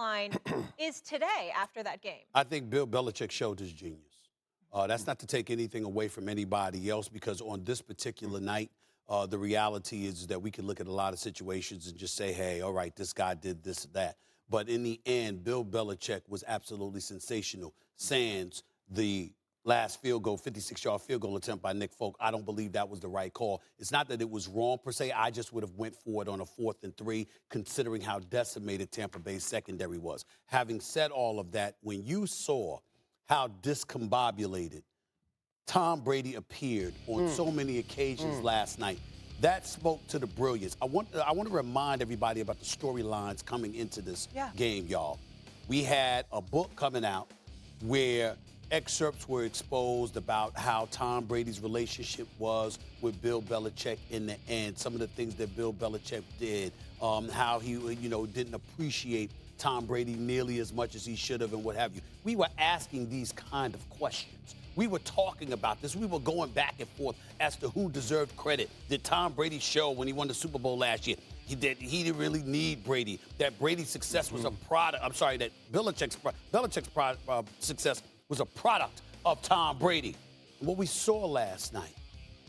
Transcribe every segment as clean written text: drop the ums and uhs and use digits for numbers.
timeline is today after that game? I think Bill Belichick showed his genius. That's not to take anything away from anybody else, because on this particular night, the reality is that we can look at a lot of situations and just say, hey, all right, this guy did this or that. But in the end, Bill Belichick was absolutely sensational. Sans the last field goal, 56-yard field goal attempt by Nick Folk, I don't believe that was the right call. It's not that it was wrong per se. I just would have went for it on a 4th and 3, considering how decimated Tampa Bay's secondary was. Having said all of that, when you saw how discombobulated Tom Brady appeared on so many occasions last night, that spoke to the brilliance. I want to remind everybody about the storylines coming into this game, y'all. We had a book coming out where excerpts were exposed about how Tom Brady's relationship was with Bill Belichick in the end, some of the things that Bill Belichick did, how he, didn't appreciate Tom Brady nearly as much as he should have and what have you. We were asking these kind of questions. We were talking about this. We were going back and forth as to who deserved credit. Did Tom Brady show when he won the Super Bowl last year? He didn't really need Brady. That Brady's success was a product. I'm sorry, that Belichick's success was a product of Tom Brady. And what we saw last night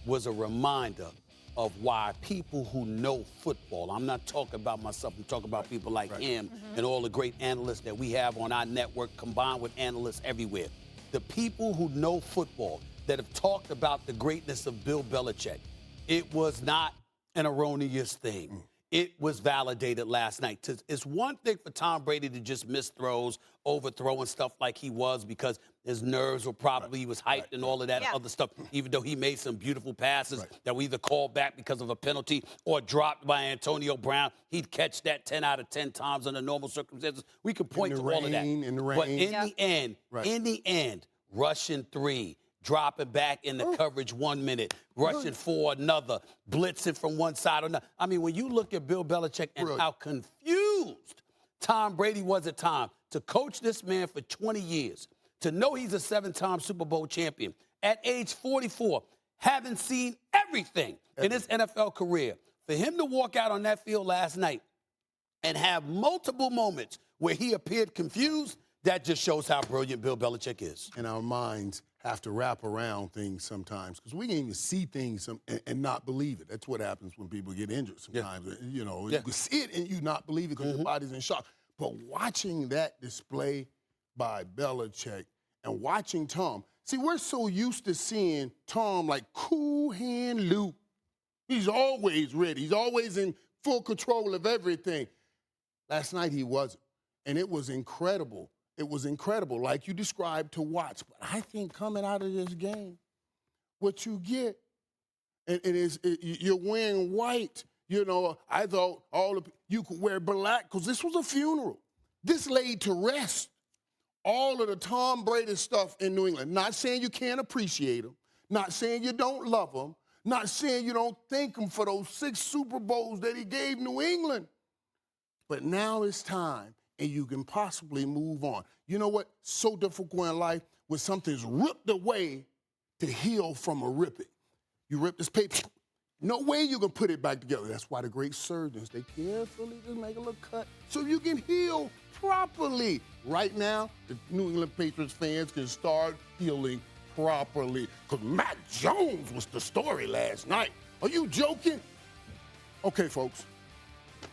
was a reminder of why people who know football, I'm not talking about myself, I'm talking about people like him and all the great analysts that we have on our network, combined with analysts everywhere. The people who know football that have talked about the greatness of Bill Belichick, it was not an erroneous thing. It was validated last night. It's one thing for Tom Brady to just miss throws, overthrow and stuff like he was, because his nerves were probably, he was hyped and all of that other stuff, even though he made some beautiful passes that we either called back because of a penalty or dropped by Antonio Brown. He'd catch that 10 out of 10 times under normal circumstances. We could point to all of that. But in the end, rushing 3, dropping back in the coverage 1 minute, rushing 4 another, blitzing from one side or another. I mean, when you look at Bill Belichick and how confused Tom Brady was at times, to coach this man for 20 years, to know he's a 7-time Super Bowl champion, at age 44, having seen everything in his NFL career, for him to walk out on that field last night and have multiple moments where he appeared confused, that just shows how brilliant Bill Belichick is. And our minds have to wrap around things sometimes, because we can even see things and not believe it. That's what happens when people get injured sometimes. You know, you can see it and you not believe it because your body's in shock. But watching that display by Belichick and watching Tom, see, we're so used to seeing Tom like cool hand Luke. He's always ready. He's always in full control of everything. Last night he wasn't, and it was incredible. It was incredible, like you described, to watch. But I think coming out of this game, what you get, you're wearing white. You know, I thought you could wear black because this was a funeral. This laid to rest all of the Tom Brady stuff in New England. Not saying you can't appreciate him, not saying you don't love him, not saying you don't thank him for those 6 Super Bowls that he gave New England. But now it's time, and you can possibly move on. You know what? So difficult in life when something's ripped away to heal from a ripping. You rip this paper, no way you can put it back together. That's why the great surgeons, they carefully just make a little cut so you can heal properly. Right now, the New England Patriots fans can start healing properly, because Mac Jones was the story last night. Are you joking? Okay, folks,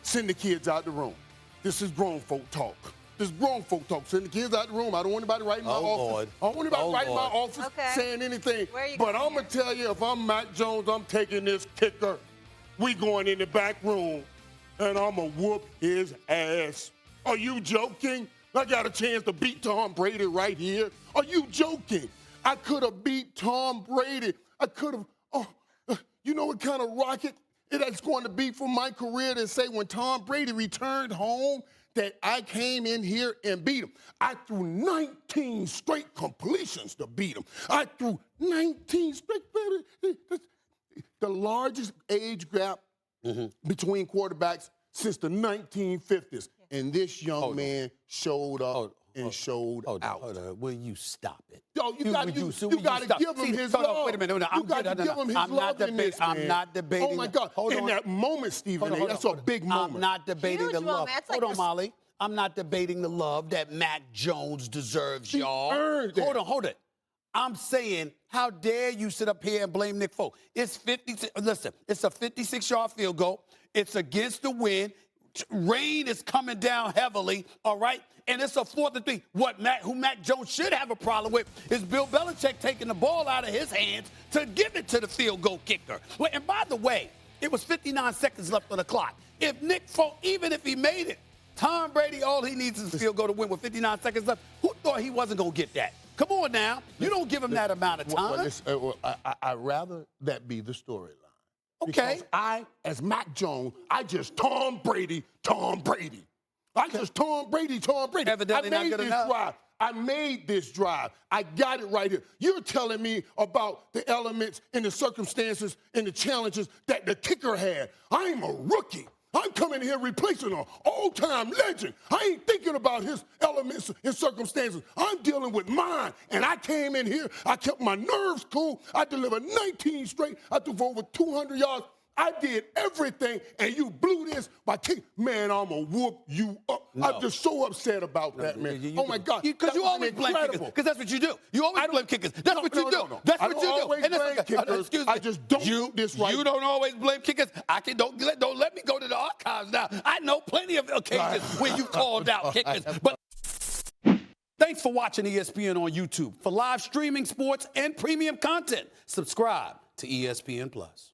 send the kids out the room. This is grown folk talk. This is grown folk talk. Send the kids out the room. I don't want anybody writing my office. I don't want anybody writing my office saying anything. But I'm going to tell you, if I'm Mac Jones, I'm taking this kicker. We going in the back room, and I'm going to whoop his ass. Are you joking? I got a chance to beat Tom Brady right here. Are you joking? I could have beat Tom Brady. I could have, you know what kind of rocket it's going to be for my career to say when Tom Brady returned home that I came in here and beat him. I threw 19 straight completions to beat him. I threw 19 straight. The largest age gap between quarterbacks since the 1950s. And this young man showed up and showed out. Will you stop it? Yo, you got to give him his love. Wait a minute. You got to give him his love in this, man. I'm not debating. Oh, my God. In that moment, Stephen A., that's a big moment. I'm not debating the love. Huge Hold on, Molly. I'm not debating the love that Mac Jones deserves, He y'all. earned it. Hold it. I'm saying, how dare you sit up here and blame Nick Foles? It's Listen, it's a 56-yard field goal. It's against the wind. Rain is coming down heavily, all right? And it's a 4th and 3. Who Mac Jones should have a problem with is Bill Belichick taking the ball out of his hands to give it to the field goal kicker. And by the way, it was 59 seconds left on the clock. If Nick Foles, even if he made it, Tom Brady, all he needs is a field goal to win with 59 seconds left. Who thought he wasn't going to get that? Come on now. You don't give him that amount of time. I'd rather that be the storyline. Okay. Because as Mac Jones, I just Tom Brady. I just Tom Brady. Evidently not good enough. I made this drive. I got it right here. You're telling me about the elements and the circumstances and the challenges that the kicker had. I'm a rookie. I'm coming here replacing an all-time legend. I ain't thinking about his elements and circumstances. I'm dealing with mine. And I came in here. I kept my nerves cool. I delivered 19 straight. I threw for over 200 yards. I did everything, and you blew this by kicking. Man, I'm going to whoop you up. No. I'm just so upset about that, man. Oh, my God. Because you always blame kickers. Because that's what you do. You always blame kickers. That's what you do. That's what you do. I don't always blame kickers. Excuse me. I just don't do this right. You don't always blame kickers. Don't let me go to the archives now. I know plenty of occasions where you called out kickers. But thanks for watching ESPN on YouTube. For live streaming, sports, and premium content, subscribe to ESPN+.